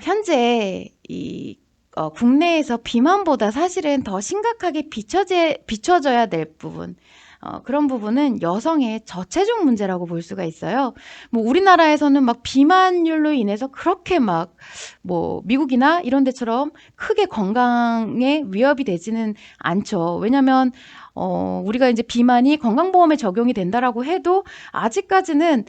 현재 국내에서 비만보다 사실은 더 심각하게 비춰져야 될 부분, 그런 부분은 여성의 저체중 문제라고 볼 수가 있어요. 뭐 우리나라에서는 막 비만율로 인해서 그렇게 막 뭐 미국이나 이런 데처럼 크게 건강에 위협이 되지는 않죠. 왜냐면 우리가 이제 비만이 건강보험에 적용이 된다라고 해도 아직까지는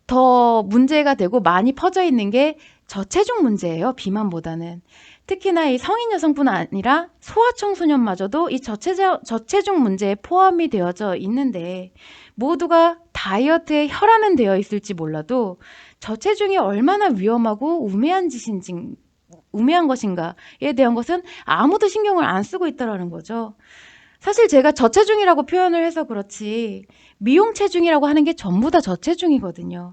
더 문제가 되고 많이 퍼져 있는 게 저체중 문제예요, 비만보다는. 특히나 이 성인 여성뿐 아니라 소아청소년마저도 이 저체중 문제에 포함이 되어져 있는데, 모두가 다이어트에 혈안은 되어 있을지 몰라도 저체중이 얼마나 위험하고 우매한 것인가에 대한 것은 아무도 신경을 안 쓰고 있다라는 거죠. 사실 제가 저체중이라고 표현을 해서 그렇지 미용 체중이라고 하는 게 전부 다 저체중이거든요.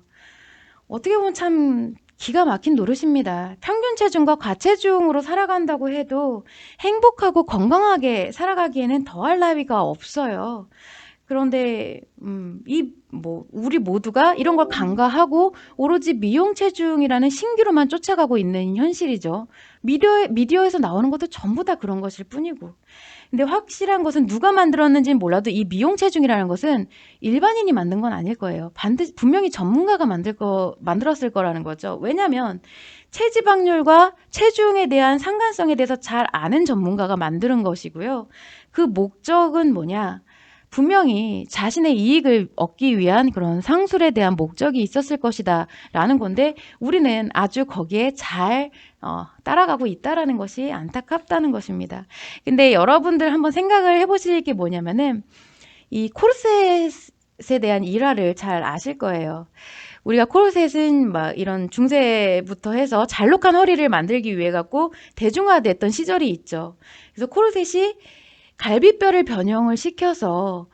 어떻게 보면 참 기가 막힌 노릇입니다. 평균 체중과 과체중으로 살아간다고 해도 행복하고 건강하게 살아가기에는 더할 나위가 없어요. 그런데 우리 모두가 이런 걸 간과하고 오로지 미용 체중이라는 신규로만 쫓아가고 있는 현실이죠. 미디어에서 나오는 것도 전부 다 그런 것일 뿐이고. 근데 확실한 것은 누가 만들었는지는 몰라도 이 미용 체중이라는 것은 일반인이 만든 건 아닐 거예요. 분명히 전문가가 만들었을 거라는 거죠. 왜냐하면 체지방률과 체중에 대한 상관성에 대해서 잘 아는 전문가가 만드는 것이고요. 그 목적은 뭐냐? 분명히 자신의 이익을 얻기 위한 그런 상술에 대한 목적이 있었을 것이다 라는 건데, 우리는 아주 거기에 잘 따라가고 있다라는 것이 안타깝다는 것입니다. 근데 여러분들 한번 생각을 해보실 게 뭐냐면은 이 코르셋에 대한 일화를 잘 아실 거예요. 우리가 코르셋은 막 이런 중세부터 해서 잘록한 허리를 만들기 위해 갖고 대중화됐던 시절이 있죠. 그래서 코르셋이 갈비뼈를 변형을 시켜서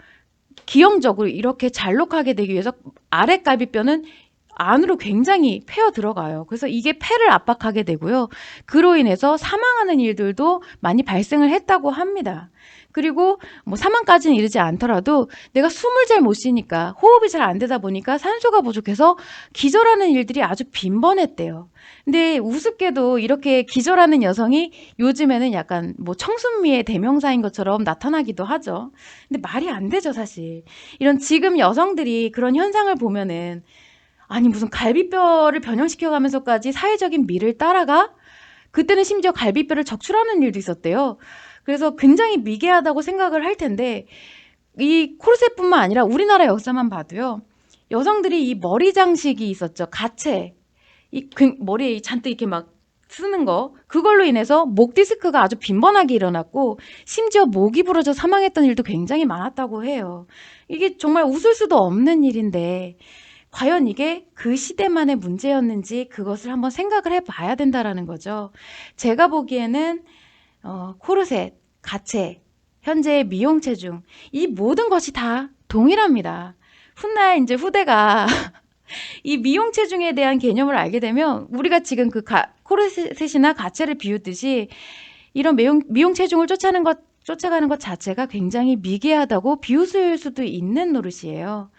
기형적으로 이렇게 잘록하게 되기 위해서 아랫갈비뼈는 안으로 굉장히 패어 들어가요. 그래서 이게 폐를 압박하게 되고요. 그로 인해서 사망하는 일들도 많이 발생을 했다고 합니다. 그리고 뭐 사망까지는 이르지 않더라도 내가 숨을 잘 못 쉬니까, 호흡이 잘 안 되다 보니까 산소가 부족해서 기절하는 일들이 아주 빈번했대요. 근데 우습게도 이렇게 기절하는 여성이 요즘에는 약간 뭐 청순미의 대명사인 것처럼 나타나기도 하죠. 근데 말이 안 되죠, 사실. 이런 지금 여성들이 그런 현상을 보면은, 아니 무슨 갈비뼈를 변형시켜 가면서까지 사회적인 미를 따라가? 그때는 심지어 갈비뼈를 적출하는 일도 있었대요. 그래서 굉장히 미개하다고 생각을 할 텐데, 이 코르셋뿐만 아니라 우리나라 역사만 봐도요. 여성들이 이 머리 장식이 있었죠. 가채. 머리에 잔뜩 이렇게 막 쓰는 거. 그걸로 인해서 목 디스크가 아주 빈번하게 일어났고, 심지어 목이 부러져 사망했던 일도 굉장히 많았다고 해요. 이게 정말 웃을 수도 없는 일인데, 과연 이게 그 시대만의 문제였는지 그것을 한번 생각을 해봐야 된다라는 거죠. 제가 보기에는 코르셋, 가채, 현재의 미용 체중, 이 모든 것이 다 동일합니다. 훗날 이제 후대가 이 미용 체중에 대한 개념을 알게 되면, 우리가 지금 그 코르셋이나 가채를 비웃듯이 이런 미용 체중을 쫓아가는 것 자체가 굉장히 미개하다고 비웃을 수도 있는 노릇이에요.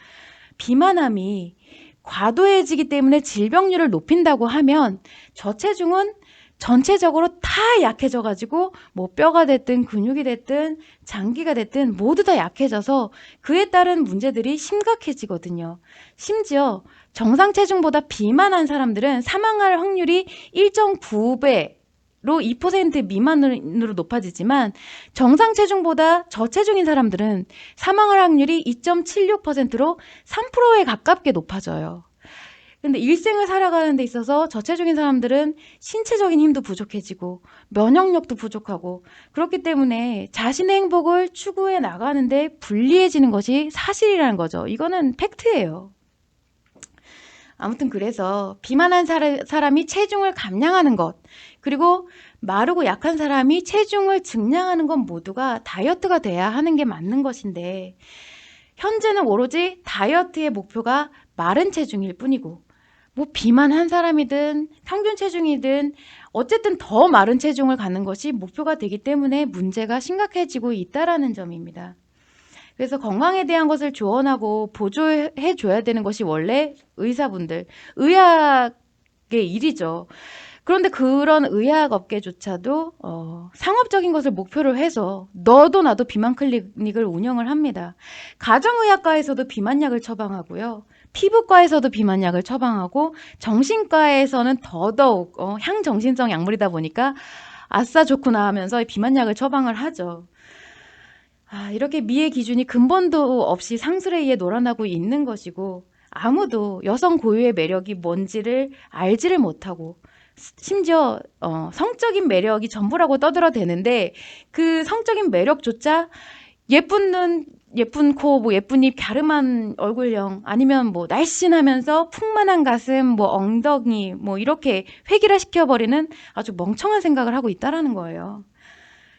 비만함이 과도해지기 때문에 질병률을 높인다고 하면, 저체중은 전체적으로 다 약해져 가지고 뭐 뼈가 됐든 근육이 됐든 장기가 됐든 모두 다 약해져서 그에 따른 문제들이 심각해지거든요. 심지어 정상 체중보다 비만한 사람들은 사망할 확률이 1.9배로 2% 미만으로 높아지지만, 정상 체중보다 저체중인 사람들은 사망할 확률이 2.76%로 3%에 가깝게 높아져요. 근데 일생을 살아가는 데 있어서 저체중인 사람들은 신체적인 힘도 부족해지고 면역력도 부족하고, 그렇기 때문에 자신의 행복을 추구해 나가는데 불리해지는 것이 사실이라는 거죠. 이거는 팩트예요. 아무튼 그래서 비만한 사람이 체중을 감량하는 것, 그리고 마르고 약한 사람이 체중을 증량하는 것 모두가 다이어트가 돼야 하는 게 맞는 것인데, 현재는 오로지 다이어트의 목표가 마른 체중일 뿐이고, 뭐 비만한 사람이든 평균 체중이든 어쨌든 더 마른 체중을 갖는 것이 목표가 되기 때문에 문제가 심각해지고 있다라는 점입니다. 그래서 건강에 대한 것을 조언하고 보조해 줘야 되는 것이 원래 의사분들, 의학의 일이죠. 그런데 그런 의학 업계조차도 상업적인 것을 목표로 해서 너도 나도 비만 클리닉을 운영을 합니다. 가정의학과에서도 비만약을 처방하고요. 피부과에서도 비만약을 처방하고 정신과에서는 더더욱 향정신성 약물이다 보니까 아싸 좋구나 하면서 비만약을 처방을 하죠. 이렇게 미의 기준이 근본도 없이 상술에 의해 놀아나고 있는 것이고 아무도 여성 고유의 매력이 뭔지를 알지를 못하고 심지어 성적인 매력이 전부라고 떠들어대는데 그 성적인 매력조차 예쁜 눈, 예쁜 코, 뭐 예쁜 입, 갸름한 얼굴형 아니면 뭐 날씬하면서 풍만한 가슴, 뭐 엉덩이 뭐 이렇게 획일화시켜버리는 아주 멍청한 생각을 하고 있다라는 거예요.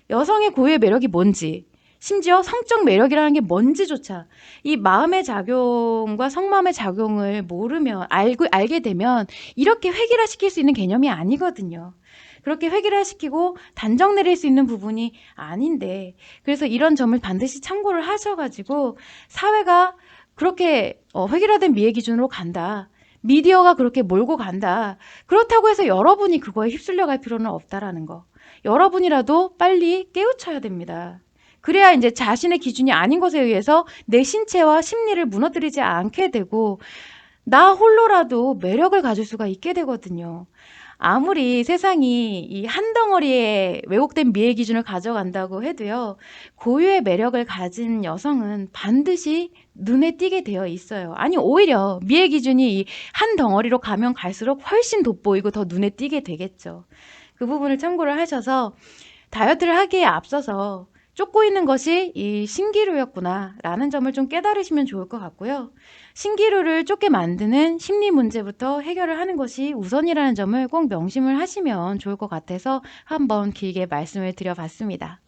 여성의 고유의 매력이 뭔지, 심지어 성적 매력이라는 게 뭔지조차 이 마음의 작용과 속마음의 작용을 모르면 알게 되면 이렇게 획일화시킬 수 있는 개념이 아니거든요. 그렇게 획일화시키고 단정 내릴 수 있는 부분이 아닌데, 그래서 이런 점을 반드시 참고를 하셔가지고 사회가 그렇게 획일화된 미의 기준으로 간다. 미디어가 그렇게 몰고 간다. 그렇다고 해서 여러분이 그거에 휩쓸려 갈 필요는 없다라는 거. 여러분이라도 빨리 깨우쳐야 됩니다. 그래야 이제 자신의 기준이 아닌 것에 의해서 내 신체와 심리를 무너뜨리지 않게 되고 나 홀로라도 매력을 가질 수가 있게 되거든요. 아무리 세상이 이 한 덩어리의 왜곡된 미의 기준을 가져간다고 해도요. 고유의 매력을 가진 여성은 반드시 눈에 띄게 되어 있어요. 아니 오히려 미의 기준이 이 한 덩어리로 가면 갈수록 훨씬 돋보이고 더 눈에 띄게 되겠죠. 그 부분을 참고를 하셔서 다이어트를 하기에 앞서서 쫓고 있는 것이 이 신기루였구나 라는 점을 좀 깨달으시면 좋을 것 같고요. 신기루를 쫓게 만드는 심리 문제부터 해결을 하는 것이 우선이라는 점을 꼭 명심을 하시면 좋을 것 같아서 한번 길게 말씀을 드려봤습니다.